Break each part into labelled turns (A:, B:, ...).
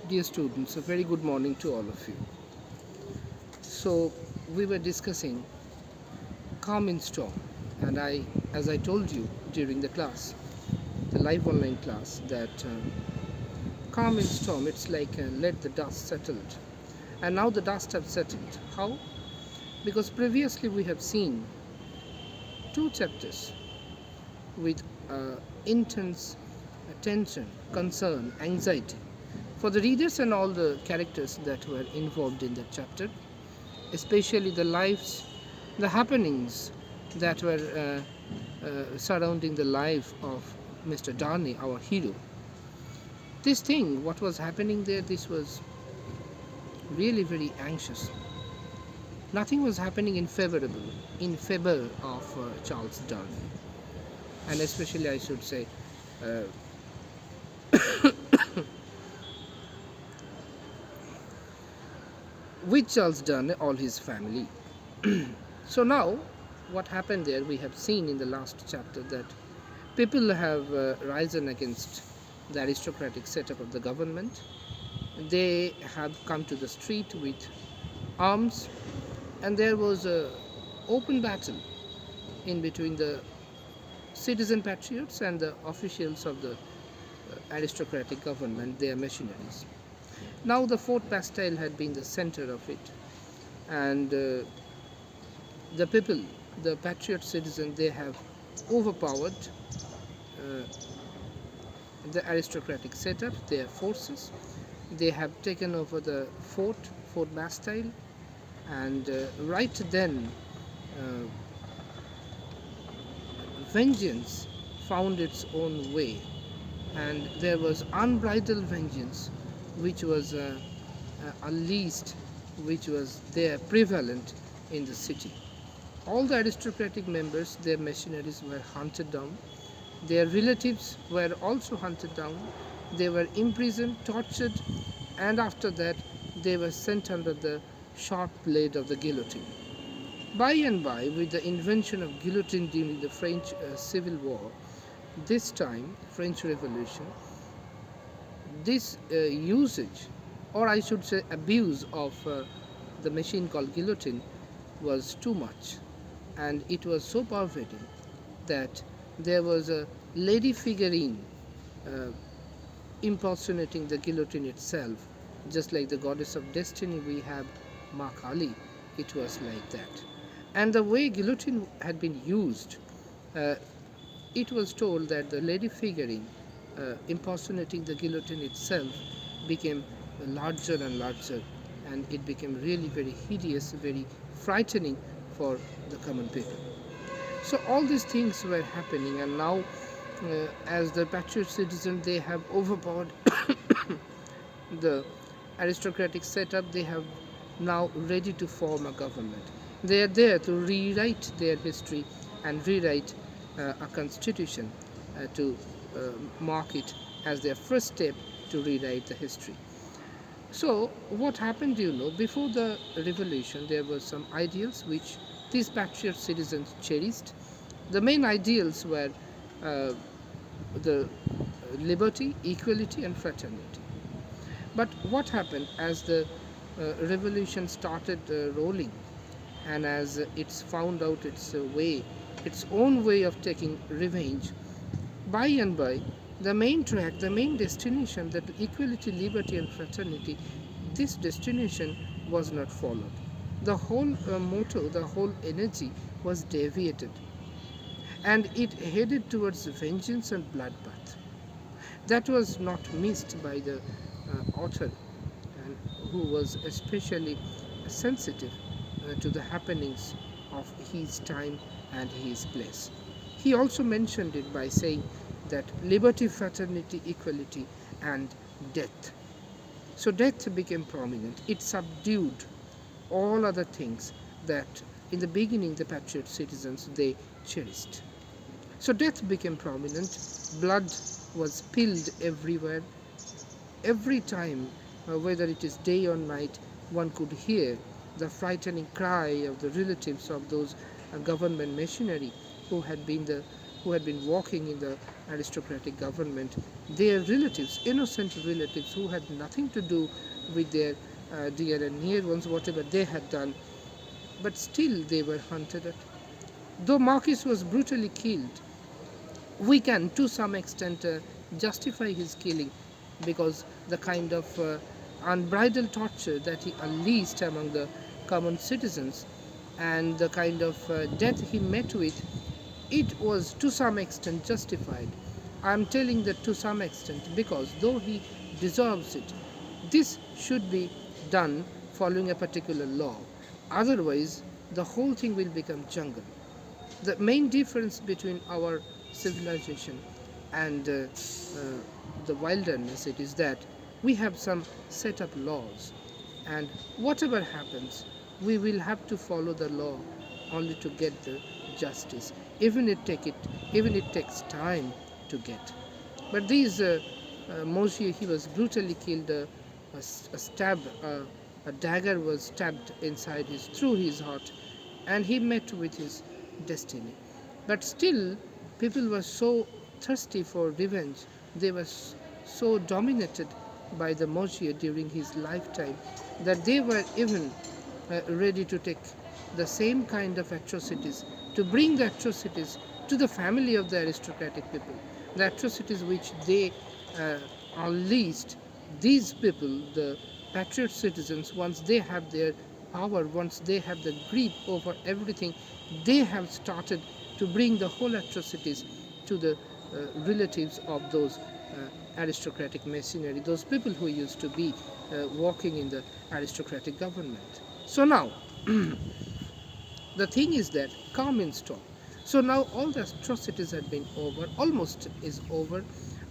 A: Dear students, a very good morning to all of you. So, we were discussing calm in storm, and as I told you during the class, the live online class, that calm in storm, it's like let the dust settled. And now the dust have settled. How? Because previously we have seen two chapters with intense tension, concern, anxiety for the readers and all the characters that were involved in that chapter, especially the lives, the happenings that were surrounding the life of Mr. Darnay, our hero. This thing, what was happening there, this was really very anxious. Nothing was happening in favor of Charles Darnay, and especially I should say uh, with Charles Darnay, all his family. So now, what happened there, we have seen in the last chapter that people have risen against the aristocratic setup of the government. They have come to the street with arms, and there was a open battle in between the citizen patriots and the officials of the aristocratic government, their machineries. Now the Fort Bastille had been the center of it, and the people, the patriot citizens, they have overpowered uh, the aristocratic setup, their forces. They have taken over the Fort Bastille, and right then, uh, vengeance found its own way, and there was unbridled vengeance which was unleashed, which was there prevalent in the city. All the aristocratic members, their machineries were hunted down. Their relatives were also hunted down. They were imprisoned, tortured, and after that, they were sent under the sharp blade of the guillotine. By and by, with the invention of guillotine during the French Civil War, this time, French Revolution, this usage, or I should say abuse of the machine called guillotine was too much, and it was so pervading that there was a lady figurine uh, impersonating the guillotine itself, just like the goddess of destiny we have, Ma Kali. It was like that. And the way guillotine had been used, uh, it was told that the lady figurine impersonating the guillotine itself became larger and larger, and it became really very hideous, very frightening for the common people. So all these things were happening, and now, as the patriot citizen, they have overpowered the aristocratic setup. They have now ready to form a government. They are there to rewrite their history and rewrite a constitution to uh, mark it as their first step to rewrite the history. So, what happened, before the revolution, there were some ideals which these patriot citizens cherished. The main ideals were uh, the liberty, equality, and fraternity. But what happened as the revolution started rolling, and as it's found out its own way of taking revenge, by and by, the main track, the main destination, that equality, liberty, and fraternity, this destination was not followed. The whole motto, the whole energy was deviated, and it headed towards vengeance and bloodbath. That was not missed by the author, and who was especially sensitive to the happenings of his time and his place. He also mentioned it by saying that liberty, fraternity, equality, and death. So death became prominent. It subdued all other things that in the beginning the patriot citizens they cherished. So death became prominent. Blood was spilled everywhere. Every time, whether it is day or night, one could hear the frightening cry of the relatives of those government machinery who had been the who had been working in the aristocratic government, their relatives, innocent relatives who had nothing to do with their dear and near ones, whatever they had done, but still they were hunted at. Though Marquis was brutally killed, we can to some extent justify his killing, because the kind of unbridled torture that he unleashed among the common citizens and the kind of death he met with, it was to some extent justified. I am telling that to some extent because though he deserves it, this should be done following a particular law. Otherwise, the whole thing will become jungle. The main difference between our civilization and the wilderness, it is that we have some set up laws, and whatever happens, we will have to follow the law only to get the justice, even it takes time to get. But these Moshe, he was brutally killed. A dagger was stabbed inside his through his heart, and he met with his destiny. But still, people were so thirsty for revenge. They were so dominated by the Moshe during his lifetime that they were even ready to take the same kind of atrocities, to bring the atrocities to the family of the aristocratic people, the atrocities which they unleashed. These people, the patriot citizens, once they have their power, once they have the grip over everything, they have started to bring the whole atrocities to the relatives of those aristocratic machinery, those people who used to be working in the aristocratic government. So now, the thing is that calm in storm. So now all the atrocities had been over, almost is over.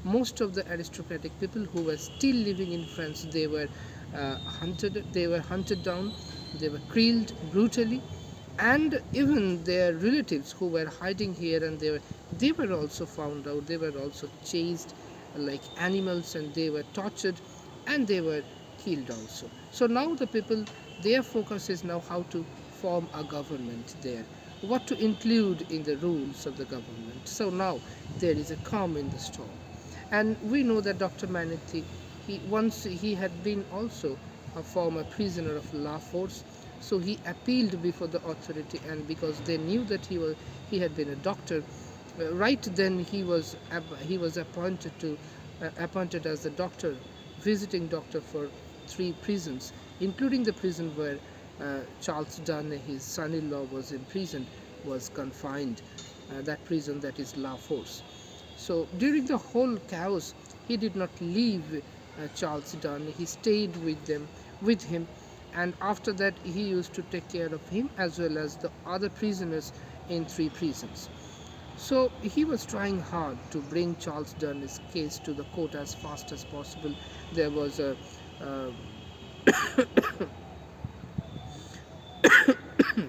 A: Most of the aristocratic people who were still living in France, they were hunted down, they were killed brutally, and even their relatives who were hiding here and there, they were also found out, they were also chased like animals, and they were tortured, and they were killed also. So now the people, their focus is now how to form a government there, what to include in the rules of the government. So now there is a calm in the storm. And we know that Dr. Manithi, he had been also a former prisoner of La Force, so he appealed before the authority, and because they knew that he had been a doctor, right then he was appointed as the doctor, visiting doctor for 3 prisons, including the prison where Charles Darnay, his son-in-law, was imprisoned, was confined. That prison, that is La Force. So during the whole chaos, he did not leave Charles Darnay. He stayed with him, and after that he used to take care of him as well as the other prisoners in 3 prisons. So he was trying hard to bring Charles Darnay's case to the court as fast as possible. There was a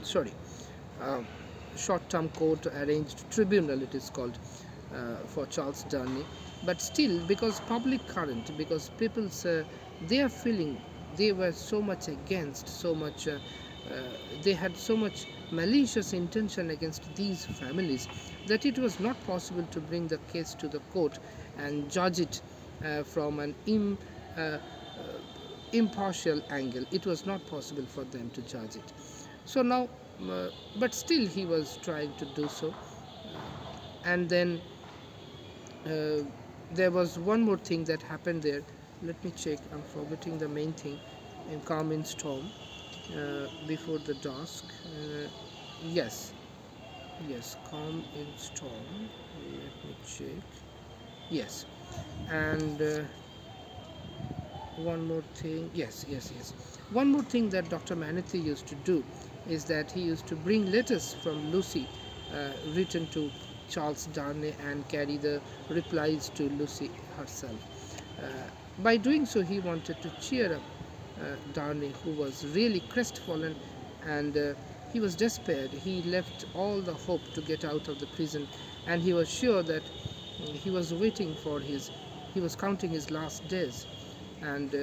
A: sorry, short-term court arranged tribunal, it is called, for Charles Darnay. But still, because public current, because people's they are feeling, they were so much against, they had so much malicious intention against these families, that it was not possible to bring the case to the court and judge it from an impartial angle. It was not possible for them to judge it. So now, but still he was trying to do so. And then there was one more thing that happened there. Let me check, I'm forgetting the main thing. In calm in storm, before the dusk. Yes, calm in storm. Let me check. Yes, and one more thing. Yes. One more thing that Dr. Manithi used to do is that he used to bring letters from Lucy, written to Charles Darnay, and carry the replies to Lucy herself. By doing so, he wanted to cheer up Darnay, who was really crestfallen, and he was despaired. He left all the hope to get out of the prison, and he was sure that he was counting his last days, and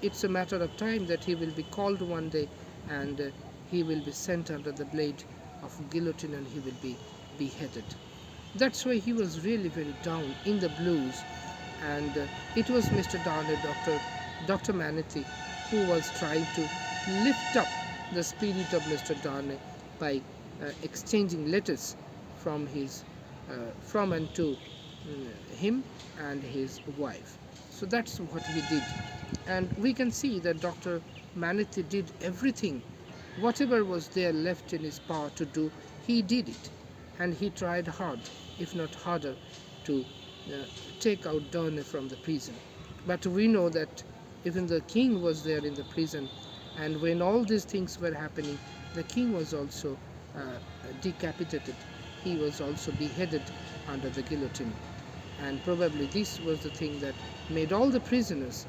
A: it's a matter of time that he will be called one day, and he will be sent under the blade of guillotine, and he will be beheaded. That's why he was really very down in the blues. And it was Mr. Darnay, Dr. Manethy, who was trying to lift up the spirit of Mr. Darnay by exchanging letters from his from and to him and his wife. So that's what he did, and we can see that Dr. Manethy did everything, whatever was there left in his power to do, he did it, and he tried hard, if not harder, to uh, take out Darnay from the prison. But we know that even the king was there in the prison, and when all these things were happening, the king was also decapitated. He was also beheaded under the guillotine, and probably this was the thing that made all the prisoners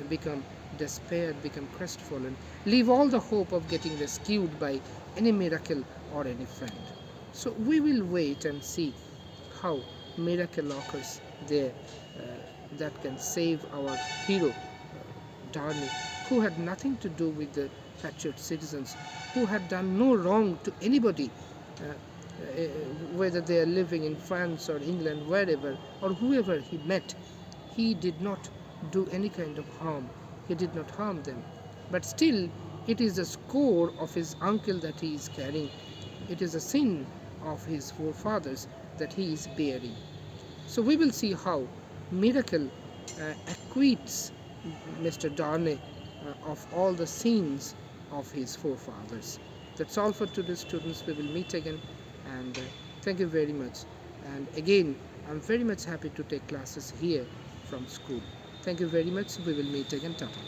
A: become despaired, become crestfallen, leave all the hope of getting rescued by any miracle or any friend. So we will wait and see how miracle occurs there that can save our hero Darnay, who had nothing to do with the patriot citizens, who had done no wrong to anybody, uh, uh, whether they are living in France or England, wherever, or whoever he met. He did not do any kind of harm. He did not harm them. But still, it is the score of his uncle that he is carrying. It is a sin of his forefathers that he is bearing. So we will see how miracle acquits Mr. Darnay of all the sins of his forefathers. That's all for today, students. We will meet again, and thank you very much. And again, I'm very much happy to take classes here from school. Thank you very much. We will meet again. Tata.